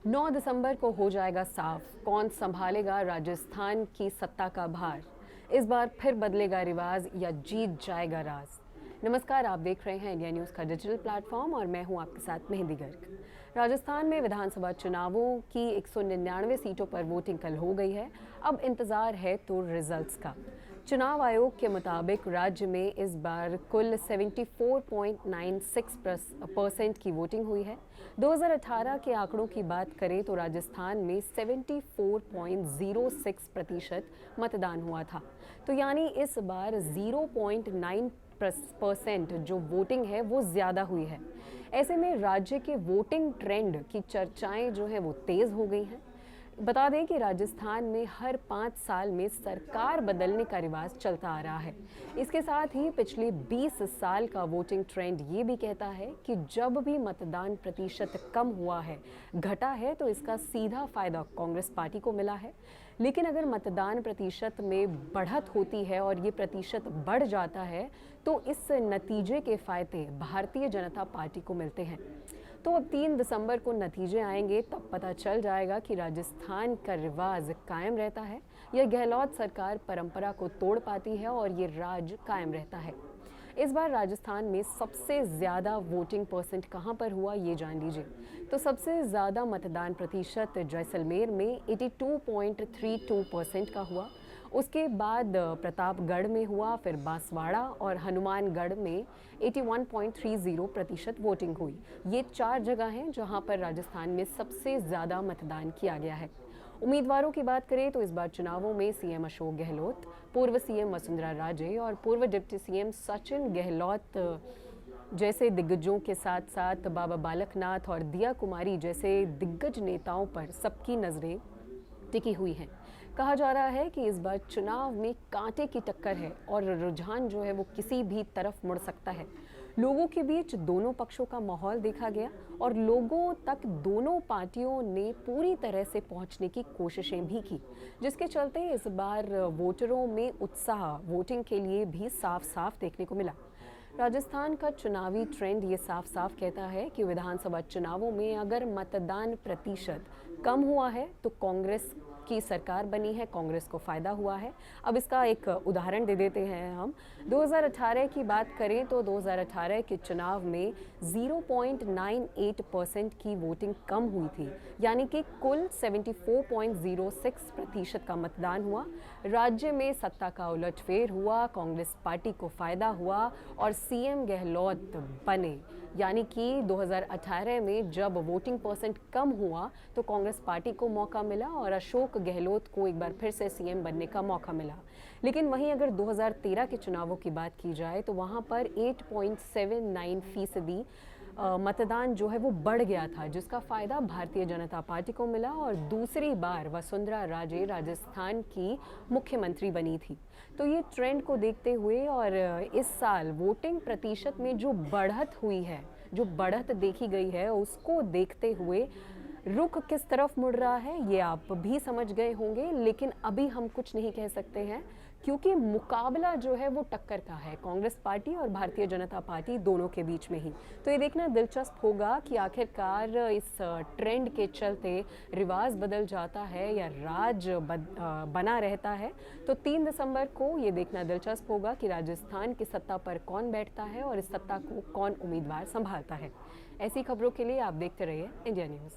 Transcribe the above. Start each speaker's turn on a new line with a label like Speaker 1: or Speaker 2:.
Speaker 1: 9 दिसंबर को हो जाएगा साफ कौन संभालेगा राजस्थान की सत्ता का भार। इस बार फिर बदलेगा रिवाज या जीत जाएगा राज। नमस्कार, आप देख रहे हैं इंडिया न्यूज़ का डिजिटल प्लेटफॉर्म और मैं हूं आपके साथ मेहंदी गर्ग। राजस्थान में विधानसभा चुनावों की 199 सीटों पर वोटिंग कल हो गई है। अब इंतजार है तो रिजल्ट्स का। चुनाव आयोग के मुताबिक राज्य में इस बार कुल 74.96% की वोटिंग हुई है। 2018 के आंकड़ों की बात करें तो राजस्थान में 74.06% मतदान हुआ था। तो यानी इस बार 0.9% जो वोटिंग है वो ज़्यादा हुई है। ऐसे में राज्य के वोटिंग ट्रेंड की चर्चाएं जो है वो तेज़ हो गई हैं। बता दें कि राजस्थान में हर 5 साल में सरकार बदलने का रिवाज चलता आ रहा है। इसके साथ ही पिछले 20 साल का वोटिंग ट्रेंड ये भी कहता है कि जब भी मतदान प्रतिशत कम हुआ है, घटा है, तो इसका सीधा फायदा कांग्रेस पार्टी को मिला है। लेकिन अगर मतदान प्रतिशत में बढ़त होती है और ये प्रतिशत बढ़ जाता है तो इस नतीजे के फायदे भारतीय जनता पार्टी को मिलते हैं। तो अब 3 दिसंबर को नतीजे आएंगे, तब पता चल जाएगा कि राजस्थान का रिवाज कायम रहता है या गहलोत सरकार परंपरा को तोड़ पाती है और ये राज कायम रहता है। इस बार राजस्थान में सबसे ज़्यादा वोटिंग परसेंट कहां पर हुआ, ये जान लीजिए। तो सबसे ज़्यादा मतदान प्रतिशत जैसलमेर में 82.32% का हुआ। उसके बाद प्रतापगढ़ में हुआ, फिर बांसवाड़ा और हनुमानगढ़ में 81.30% वोटिंग हुई। ये 4 जगह हैं जहां पर राजस्थान में सबसे ज़्यादा मतदान किया गया है। उम्मीदवारों की बात करें तो इस बार चुनावों में सीएम अशोक गहलोत, पूर्व सीएम वसुंधरा राजे और पूर्व डिप्टी सीएम सचिन गहलोत जैसे दिग्गजों के साथ साथ बाबा बालकनाथ और दिया कुमारी जैसे दिग्गज नेताओं पर सबकी नज़रें टिकी हुई हैं। कहा जा रहा है कि इस बार चुनाव में कांटे की टक्कर है और रुझान जो है वो किसी भी तरफ मुड़ सकता है। लोगों के बीच दोनों पक्षों का माहौल देखा गया और लोगों तक दोनों पार्टियों ने पूरी तरह से पहुंचने की कोशिशें भी की, जिसके चलते इस बार वोटरों में उत्साह वोटिंग के लिए भी साफ साफ देखने को मिला। राजस्थान का चुनावी ट्रेंड ये साफ साफ कहता है कि विधानसभा चुनावों में अगर मतदान प्रतिशत कम हुआ है तो कांग्रेस की सरकार बनी है, कांग्रेस को फ़ायदा हुआ है। अब इसका एक उदाहरण दे देते हैं हम। 2018 की बात करें तो 2018 के चुनाव में 0.98% की वोटिंग कम हुई थी, यानी कि कुल 74.06% का मतदान हुआ। राज्य में सत्ता का उलटफेर हुआ, कांग्रेस पार्टी को फ़ायदा हुआ और सीएम गहलोत बने। यानी कि 2018 में जब वोटिंग परसेंट कम हुआ तो कांग्रेस पार्टी को मौका मिला और अशोक गहलोत को एक बार फिर से सीएम बनने का मौका मिला। लेकिन वहीं अगर 2013 के चुनावों की बात की जाए तो वहां पर 8.79% मतदान जो है वो बढ़ गया था, जिसका फ़ायदा भारतीय जनता पार्टी को मिला और दूसरी बार वसुंधरा राजे राजस्थान की मुख्यमंत्री बनी थी। तो ये ट्रेंड को देखते हुए और इस साल वोटिंग प्रतिशत में जो बढ़त हुई है, जो बढ़त देखी गई है, उसको देखते हुए रुख किस तरफ मुड़ रहा है ये आप भी समझ गए होंगे। लेकिन अभी हम कुछ नहीं कह सकते हैं क्योंकि मुकाबला जो है वो टक्कर का है, कांग्रेस पार्टी और भारतीय जनता पार्टी दोनों के बीच में ही। तो ये देखना दिलचस्प होगा कि आखिरकार इस ट्रेंड के चलते रिवाज बदल जाता है या राज बना रहता है। तो 3 दिसंबर को ये देखना दिलचस्प होगा कि राजस्थान की सत्ता पर कौन बैठता है और इस सत्ता को कौन उम्मीदवार संभालता है। ऐसी खबरों के लिए आप देखते रहिए इंडिया न्यूज़।